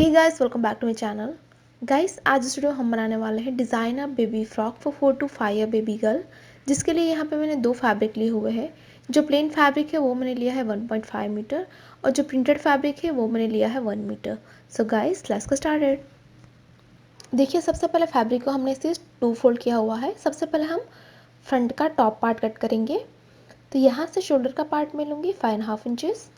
Hey guys, welcome back to my channel. Guys, आज इस video हम बनाने वाले हैं design a baby frock for 4 to 5 year baby girl, जिसके लिए यहाँ पे मैंने दो फैब्रिक लिए हुए हैं। जो प्लेन फैब्रिक है वो मैंने लिया है 1.5 मीटर और जो प्रिंटेड फैब्रिक है वो मैंने लिया है 1 metre. So guys, let's get started. देखिए, सबसे पहले फैब्रिक को हमने इसे 2 फोल्ड किया हुआ है। सबसे पहले हम फ्रंट का टॉप पार्ट कट करेंगे। तो यहाँ से शोल्डर का पार्ट मैं लूँगी 5.5 इंचेस।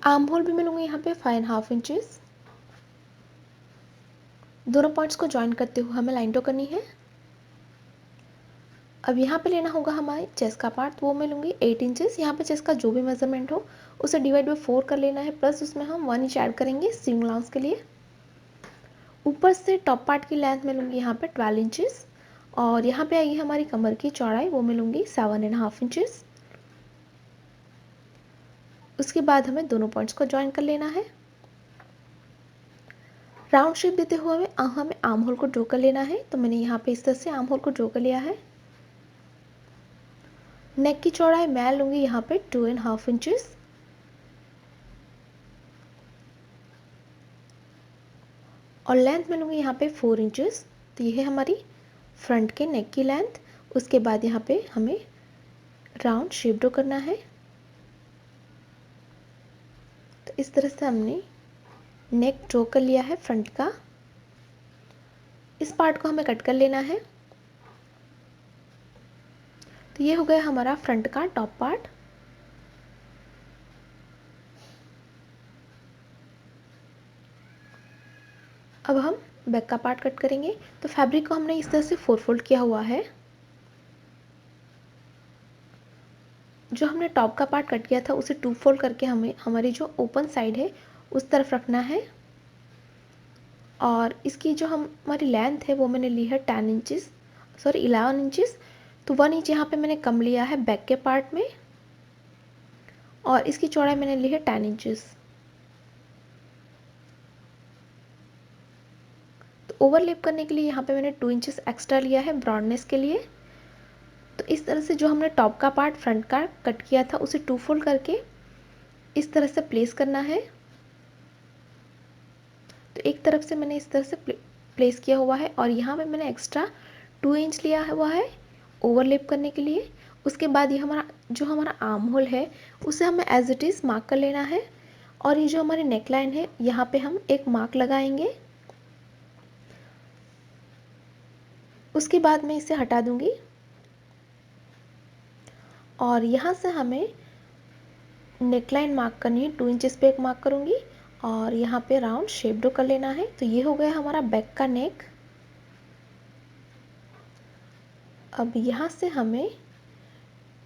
आर्म होल भी मैं लूँगी यहाँ पे 5.5 इंचेस। दोनों पॉइंट्स को ज्वाइन करते हुए हमें लाइन ड्रॉ करनी है। अब यहाँ पे लेना होगा हमारे चेस्ट का पार्ट, वो मैं लूँगी 8 इंचेस। यहाँ पे चेस्ट का जो भी मेजरमेंट हो उसे डिवाइड बाई 4 कर लेना है, प्लस उसमें हम 1 इंच ऐड करेंगे सीम अलाउंस के लिए। ऊपर से टॉप पार्ट की लेंथ मैं लूँगी यहाँ पे 12 इंचेस और यहाँ पे आएगी हमारी कमर की चौड़ाई, वो मैं लूँगी 7.5 इंचेस। उसके बाद हमें दोनों पॉइंट्स को ज्वाइन कर लेना है। राउंड शेप देते हुए हमें आर्म होल को ड्रॉ कर लेना है। तो मैंने यहाँ पे इस तरह से आर्म होल को ड्रॉ कर लिया है। नेक की चौड़ाई मैं लूँगी यहाँ पे 2.5 इंचेस और लेंथ में लूँगी यहाँ पे 4 इंचेस। तो ये है हमारी फ्रंट के नेक की लेंथ। उसके बाद यहाँ पे हमें राउंड शेप ड्रॉ करना है। तो इस तरह से हमने नेक ड्रॉ कर लिया है फ्रंट का। इस पार्ट को हमें कट कर लेना है। तो ये हो गया हमारा फ्रंट का टॉप पार्ट। अब हम बैक का पार्ट कट करेंगे। तो फैब्रिक को हमने इस तरह से 4 फोल्ड किया हुआ है। जो हमने टॉप का पार्ट कट किया था उसे 2 फोल्ड करके हमें हमारी जो ओपन साइड है उस तरफ रखना है। और इसकी जो हमारी लेंथ है वो मैंने ली है 11 इंचेस। तो 1 इंच यहाँ पे मैंने कम लिया है बैक के पार्ट में और इसकी चौड़ाई मैंने ली है 10 इंचेस। तो ओवरलैप करने के लिए यहाँ पे मैंने 2 इंचेस एक्स्ट्रा लिया है ब्रॉडनेस के लिए। तो इस तरह से जो हमने टॉप का पार्ट फ्रंट का कट किया था उसे 2 फोल्ड करके इस तरह से प्लेस करना है। तो एक तरफ से मैंने इस तरह से प्लेस किया हुआ है और यहाँ पे मैंने एक्स्ट्रा 2 इंच लिया हुआ है ओवरलैप करने के लिए। उसके बाद ये हमारा आर्म होल है उसे हमें एज इट इज़ मार्क कर लेना है और ये जो हमारी नेक लाइन है यहाँ पे हम एक मार्क लगाएंगे। उसके बाद मैं इसे हटा दूंगी और यहाँ से हमें नेक लाइन मार्क करनी है। 2 इंचेस पे एक मार्क करूँगी और यहाँ पे राउंड शेप ड्रॉ कर लेना है। तो ये हो गया हमारा बैक का नेक। अब यहाँ से हमें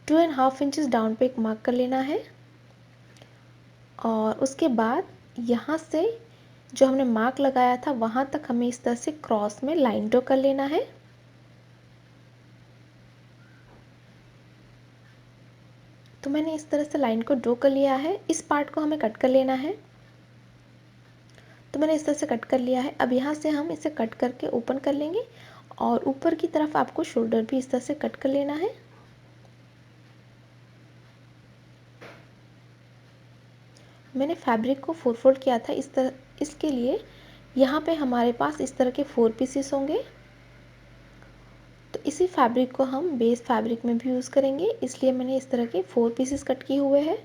2.5 इंचेस डाउन पे एक मार्क कर लेना है और उसके बाद यहाँ से जो हमने मार्क लगाया था वहाँ तक हमें इस तरह से क्रॉस में लाइन ड्रॉ कर लेना है। तो मैंने इस तरह से लाइन को ड्रॉ कर लिया है। इस पार्ट को हमें कट कर लेना है। तो मैंने इस तरह से कट कर लिया है। अब यहाँ से हम इसे कट करके ओपन कर लेंगे और ऊपर की तरफ आपको शोल्डर भी इस तरह से कट कर लेना है। मैंने फैब्रिक को 4 फोल्ड किया था इसके लिए यहाँ पे हमारे पास इस तरह के 4 पीसेस होंगे। तो इसी फैब्रिक को हम बेस फैब्रिक में भी यूज़ करेंगे, इसलिए मैंने इस तरह के 4 पीसेस कट किए हुए हैं।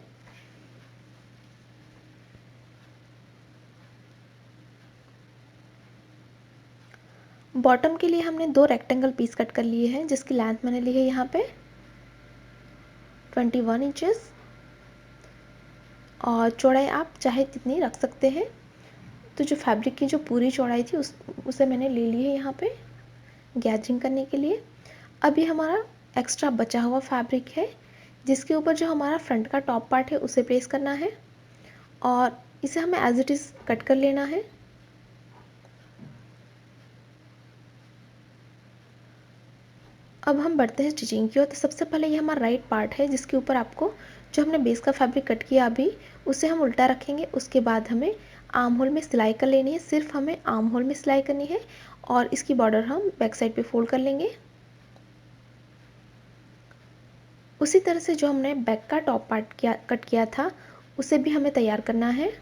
बॉटम के लिए हमने 2 रेक्टेंगल पीस कट कर लिए हैं जिसकी लेंथ मैंने ली है यहाँ पे 21 इंचेस और चौड़ाई आप चाहे जितनी रख सकते हैं। तो जो फैब्रिक की जो पूरी चौड़ाई थी उसे मैंने ले ली है यहाँ पे गैजिंग करने के लिए। अब ये हमारा एक्स्ट्रा बचा हुआ फैब्रिक है जिसके ऊपर जो हमारा फ्रंट का टॉप पार्ट है उसे प्लेस करना है और इसे हमें एज इट इज़ कट कर लेना है। अब हम बढ़ते हैं स्टिचिंग की ओर। तो सबसे पहले ये हमारा राइट पार्ट है जिसके ऊपर आपको जो हमने बेस का फैब्रिक कट किया अभी उसे हम उल्टा रखेंगे। उसके बाद हमें आर्म होल में सिलाई कर लेनी है। सिर्फ हमें आर्म होल में सिलाई करनी है और इसकी बॉर्डर हम बैक साइड पे फोल्ड कर लेंगे। उसी तरह से जो हमने बैक का टॉप पार्ट कट किया था उसे भी हमें तैयार करना है।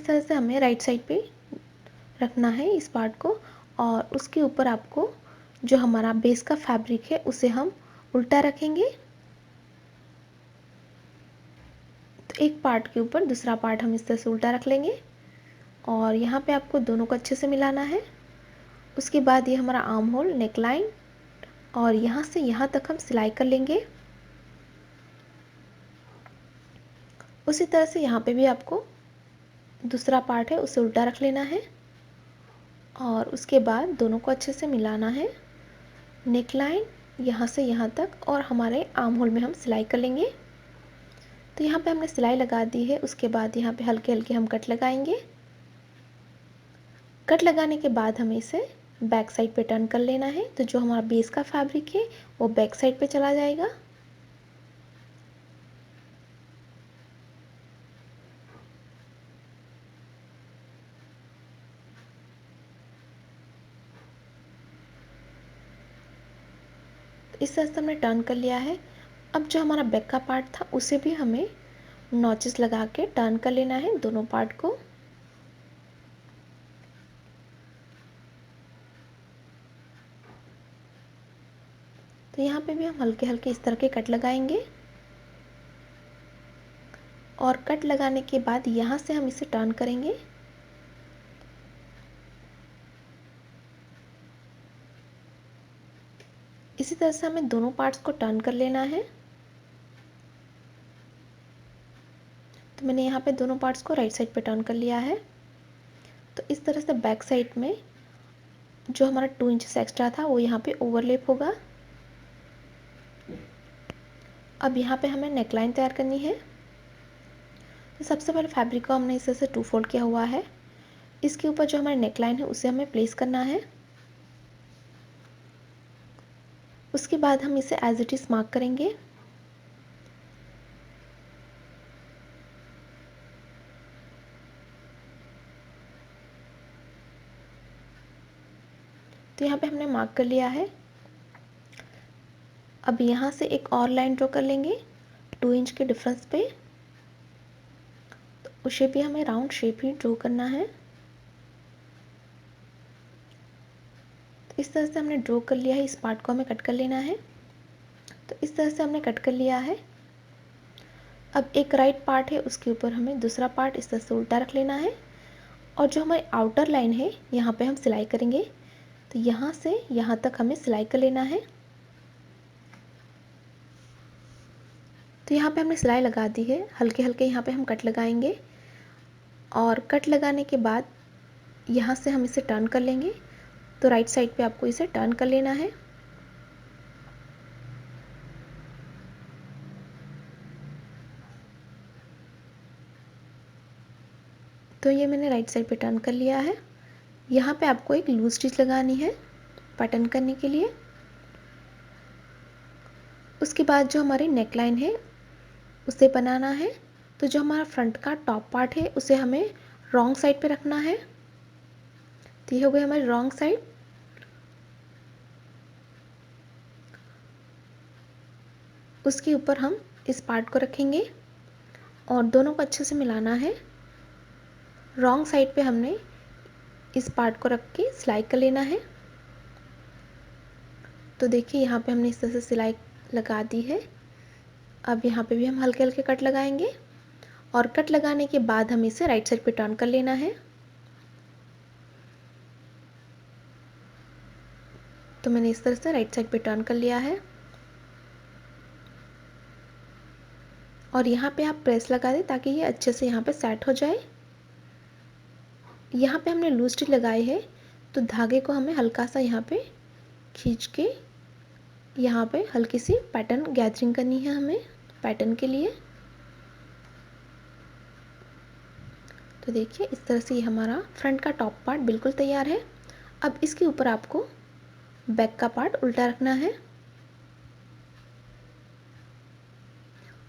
तरह से हमें राइट साइड पे रखना है इस पार्ट को, और उसके ऊपर आपको जो हमारा बेस का फैब्रिक है उसे हम उल्टा रखेंगे। तो एक पार्ट के ऊपर दूसरा पार्ट हम इस तरह से उल्टा रख लेंगे, और यहाँ पे आपको दोनों को अच्छे से मिलाना है। उसके बाद ये हमारा आर्म होल, नेक लाइन, और यहाँ से यहाँ तक हम सिलाई कर लेंगे। उसी तरह से यहाँ पे भी आपको दूसरा पार्ट है उसे उल्टा रख लेना है, और उसके बाद दोनों को अच्छे से मिलाना है। नेक लाइन यहाँ से यहाँ तक, और हमारे आर्म होल में हम सिलाई कर लेंगे। तो यहाँ पे हमने सिलाई लगा दी है। उसके बाद यहाँ पे हल्के हल्के हम कट लगाएंगे। कट लगाने के बाद हमें इसे बैक साइड पे टर्न कर लेना है। तो जो हमारा बेस का फैब्रिक है वो बैक साइड पे चला जाएगा। इस तरह से हमने टर्न कर लिया है। अब जो हमारा बैक का पार्ट था उसे भी हमें नॉचेस लगा के टर्न कर लेना है दोनों पार्ट को। तो यहाँ पे भी हम हल्के हल्के इस तरह के कट लगाएंगे, और कट लगाने के बाद यहाँ से हम इसे टर्न करेंगे। इसी तरह से हमें दोनों पार्ट्स को टर्न कर लेना है। तो मैंने यहाँ पे दोनों पार्ट्स को राइट साइड पे टर्न कर लिया है। तो इस तरह से बैक साइड में जो हमारा 2 इंच एक्स्ट्रा था वो यहाँ पे ओवरलेप होगा। अब यहाँ पे हमें नेकलाइन तैयार करनी है। तो सबसे पहले फैब्रिक को हमने इस तरह से 2 फोल्ड किया हुआ है। इसके ऊपर जो हमारी नेकलाइन है उसे हमें प्लेस करना है। उसके बाद हम इसे एज इट इज मार्क करेंगे। तो यहाँ पे हमने मार्क कर लिया है। अब यहाँ से एक और लाइन ड्रॉ कर लेंगे 2 इंच के डिफरेंस पे। तो उसे भी हमें राउंड शेप ही ड्रॉ करना है। तो इस तरह से हमने ड्रॉ कर लिया है। इस पार्ट को हमें कट कर लेना है। तो इस तरह से हमने कट कर लिया है। अब एक राइट पार्ट है उसके ऊपर हमें दूसरा पार्ट इस तरह से उल्टा रख लेना है, और जो हमारी आउटर लाइन है यहाँ पे हम सिलाई करेंगे। तो यहाँ से यहाँ तक हमें सिलाई कर लेना है। तो यहाँ पे हमने सिलाई लगा दी है। हल्के हल्के यहाँ पे हम कट लगाएंगे, और कट लगाने के बाद यहाँ से हम इसे टर्न कर लेंगे। तो राइट साइड पे आपको इसे टर्न कर लेना है। तो ये मैंने राइट साइड पे टर्न कर लिया है। यहाँ पे आपको एक लूज स्टिच लगानी है बटन करने के लिए। उसके बाद जो हमारी नेकलाइन है उसे बनाना है। तो जो हमारा फ्रंट का टॉप पार्ट है उसे हमें रॉन्ग साइड पे रखना है। तो ये हो गई हमारी रॉन्ग साइड। उसके ऊपर हम इस पार्ट को रखेंगे, और दोनों को अच्छे से मिलाना है। रॉन्ग साइड पे हमने इस पार्ट को रख के सिलाई कर लेना है। तो देखिए यहाँ पे हमने इस तरह से सिलाई लगा दी है। अब यहाँ पे भी हम हल्के हल्के कट लगाएंगे, और कट लगाने के बाद हमें इसे राइट साइड पे टर्न कर लेना है। तो मैंने इस तरह से राइट साइड पे टर्न कर लिया है, और यहाँ पे आप प्रेस लगा दें ताकि ये अच्छे से यहाँ पे सेट हो जाए। यहाँ पे हमने लूज स्टिच लगाई है, तो धागे को हमें हल्का सा यहाँ पे खींच के यहाँ पे हल्की सी पैटर्न गैदरिंग करनी है हमें पैटर्न के लिए। तो देखिए इस तरह से ये हमारा फ्रंट का टॉप पार्ट बिल्कुल तैयार है। अब इसके ऊपर आपको बैक का पार्ट उल्टा रखना है,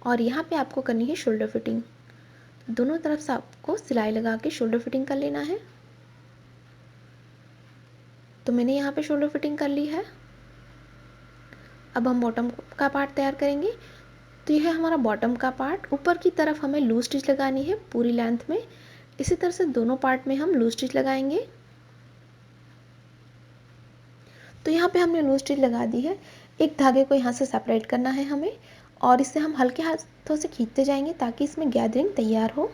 और यहाँ पे आपको करनी है शोल्डर फिटिंग। दोनों तरफ से आपको सिलाई लगा के शोल्डर फिटिंग कर लेना है। तो मैंने यहाँ पे शोल्डर फिटिंग कर ली है। अब हम बॉटम का पार्ट तैयार करेंगे। तो यह है हमारा बॉटम का पार्ट। ऊपर की तरफ हमें लूज स्टिच लगानी है पूरी लेंथ में। इसी तरह से दोनों पार्ट में हम लूज स्टिच लगाएंगे। तो यहाँ पे हमने लूज स्टिच लगा दी है। एक धागे को यहाँ से सेपरेट करना है हमें, और इसे हम हल्के हाथों से खींचते जाएंगे ताकि इसमें गैदरिंग तैयार हो,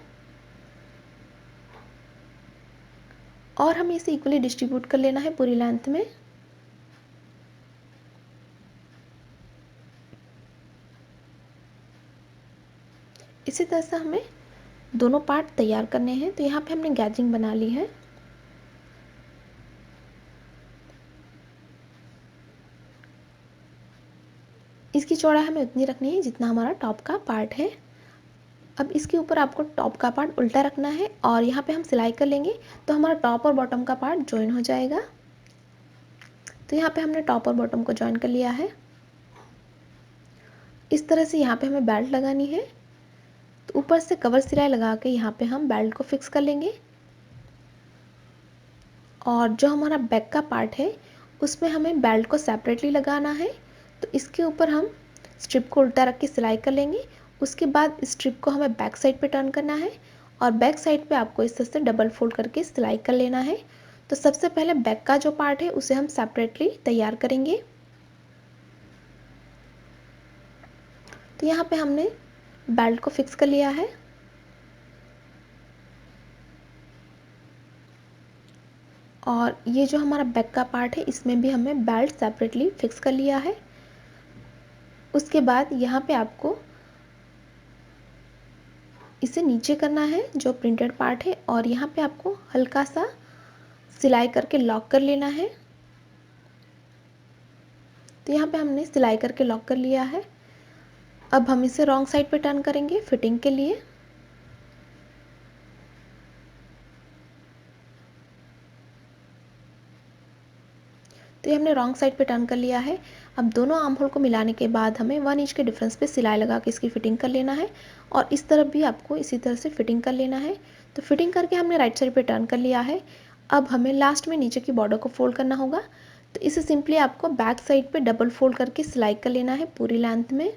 और हमें इसे इक्वली डिस्ट्रीब्यूट कर लेना है पूरी लेंथ में। इसी तरह से हमें दोनों पार्ट तैयार करने हैं। तो यहाँ पे हमने गैदरिंग बना ली है। इसकी चौड़ाई हमें उतनी रखनी है जितना हमारा टॉप का पार्ट है। अब इसके ऊपर आपको टॉप का पार्ट उल्टा रखना है और यहाँ पे हम सिलाई कर लेंगे तो हमारा टॉप और बॉटम का पार्ट ज्वाइन हो जाएगा। तो यहाँ पे हमने टॉप और बॉटम को ज्वाइन कर लिया है। इस तरह से यहाँ पे हमें बेल्ट लगानी है। तो ऊपर से कवर सिलाई लगा के यहाँ पे हम बेल्ट को फिक्स कर लेंगे, और जो हमारा बैक का पार्ट है उसमें हमें बेल्ट को सेपरेटली लगाना है। तो इसके ऊपर हम स्ट्रिप को उल्टा रख के सिलाई कर लेंगे। उसके बाद स्ट्रिप को हमें बैक साइड पे टर्न करना है, और बैक साइड पे आपको इस तरह से डबल फोल्ड करके सिलाई कर लेना है। तो सबसे पहले बैक का जो पार्ट है उसे हम सेपरेटली तैयार करेंगे। तो यहाँ पे हमने बेल्ट को फिक्स कर लिया है, और ये जो हमारा बैक का पार्ट है इसमें भी हमें बेल्ट सेपरेटली फिक्स कर लिया है। उसके बाद यहाँ पे आपको इसे नीचे करना है जो प्रिंटेड पार्ट है, और यहाँ पे आपको हल्का सा सिलाई करके लॉक कर लेना है। तो यहाँ पे हमने सिलाई करके लॉक कर लिया है। अब हम इसे रॉन्ग साइड पे टर्न करेंगे फिटिंग के लिए। तो ये हमने रॉन्ग साइड पे टर्न कर लिया है। अब दोनों आर्म होल को मिलाने के बाद हमें 1 इंच के डिफरेंस पे सिलाई लगा के इसकी फिटिंग कर लेना है, और इस तरफ भी आपको इसी तरह से फिटिंग कर लेना है। तो फिटिंग करके हमने राइट साइड पे टर्न कर लिया है। अब हमें लास्ट में नीचे की बॉर्डर को फोल्ड करना होगा। तो इसे सिंपली आपको बैक साइड पे डबल फोल्ड करके सिलाई कर लेना है पूरी लेंथ में।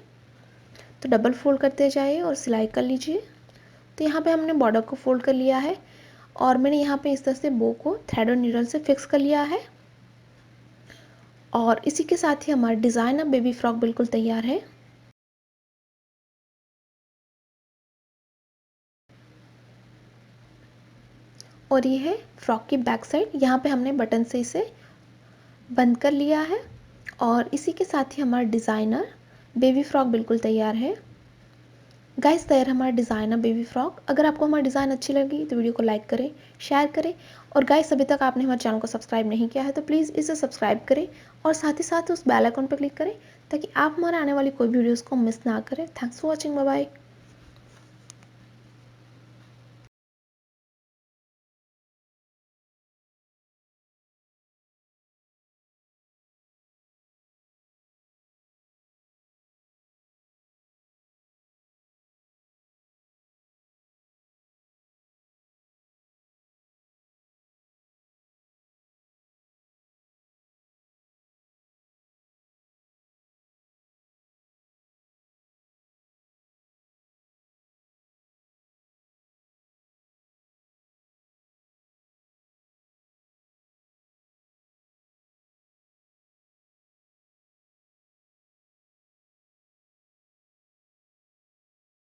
तो डबल फोल्ड करते जाइए और सिलाई कर लीजिए। तो यहाँ पे हमने बॉर्डर को फोल्ड कर लिया है, और मैंने यहाँ पे इस तरह से बो को थ्रेड और नीडल से फिक्स कर लिया है। और इसी के साथ ही हमारा डिज़ाइन अब बेबी फ्रॉक बिल्कुल तैयार है। और ये है फ्रॉक की बैक साइड। यहाँ पे हमने बटन से इसे बंद कर लिया है, और इसी के साथ ही हमारा डिज़ाइनर बेबी फ्रॉक बिल्कुल तैयार है। गाइस, तैयार हमारा डिज़ाइनर बेबी फ्रॉक। अगर आपको हमारा डिज़ाइन अच्छी लगी तो वीडियो को लाइक करें, शेयर करें, और गाइस अभी तक आपने हमारे चैनल को सब्सक्राइब नहीं किया है तो प्लीज़ इसे सब्सक्राइब करें, और साथ ही साथ उस बेल आइकन पर क्लिक करें ताकि आप हमारे आने वाली कोई भी वीडियोज़ को मिस ना करें। Thanks for watching. Bye bye.